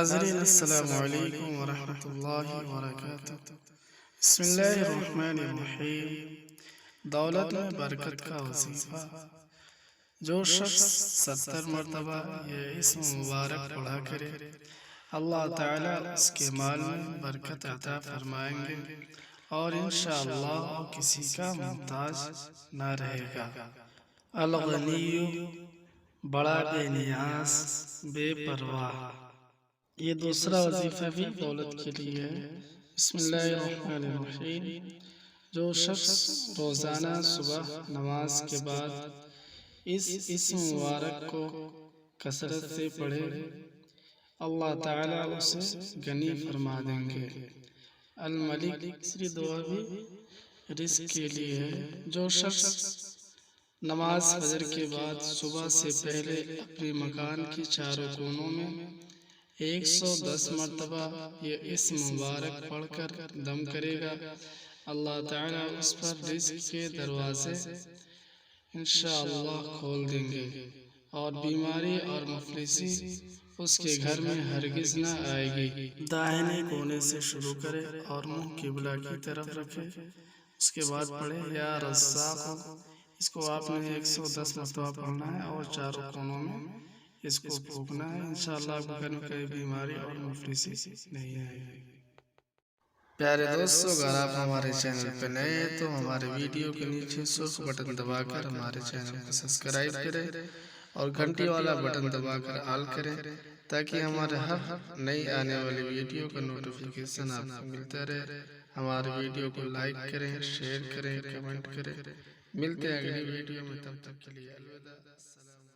ناظرین السلام علیکم ورحمۃ اللہ وبرکاتہ۔ بسم اللہ الرحمن الرحیم۔ دولت میں برکت کا وظیفہ۔ جو شخص 70 مرتبہ یہ اسم مبارک پڑھا کرے، اللہ تعالیٰ اس کے مال میں برکت عطا فرمائیں گے اور انشاءاللہ وہ کسی کا محتاج نہ رہے گا۔ الغنی، بڑا بے نیاز، بے پرواہ۔ یہ دوسرا وظیفہ بھی دولت کے لیے ہے۔ بسم اللہ الرحمن الرحیم۔ جو شخص روزانہ صبح نماز کے بعد اس اسم مبارک کو کثرت سے پڑھے، اللہ تعالیٰ اسے غنی فرما دیں گے۔ الملک، تیسری دعا بھی رزق کے لیے ہے۔ جو شخص نماز فجر کے بعد صبح سے پہلے اپنے مکان کی چاروں کونوں میں 110 مرتبہ یہ اسم مبارک پڑھ کر دم کرے گا، اللہ تعالیٰ اس پر رزق کے دروازے انشاءاللہ کھول دیں گے اور بیماری اور مفلسی اس کے گھر میں ہرگز نہ آئے گی۔ داہنے کونے سے شروع کرے اور منہ قبلہ کی طرف رکھے، اس کے بعد پڑھے یا رزاق۔ اس کو آپ نے 110 مرتبہ پڑھنا ہے اور چاروں کونوں میں اس کو پھونکنا ہے۔ انشاءاللہ آپ کے گھر میں کوئی بیماری اور مفلسی نہیں آئے گی۔ پیارے دوستو، اگر آپ ہمارے چینل پہ نئے ہیں تو ہمارے ویڈیو کے نیچے سرخ بٹن دبا کر ہمارے چینل کو سبسکرائب کریں اور گھنٹی والا بٹن دبا کر آل کریں تاکہ ہمارے ہر نئی آنے والی ویڈیو کا نوٹیفیکیشن آپ کو ملتا رہے۔ ہمارے ویڈیو کو لائک کریں، شیئر کریں، کمنٹ کریں۔ ملتے ہیں اگلی ویڈیو میں، تب تک کے لیے الوداع۔ السلام۔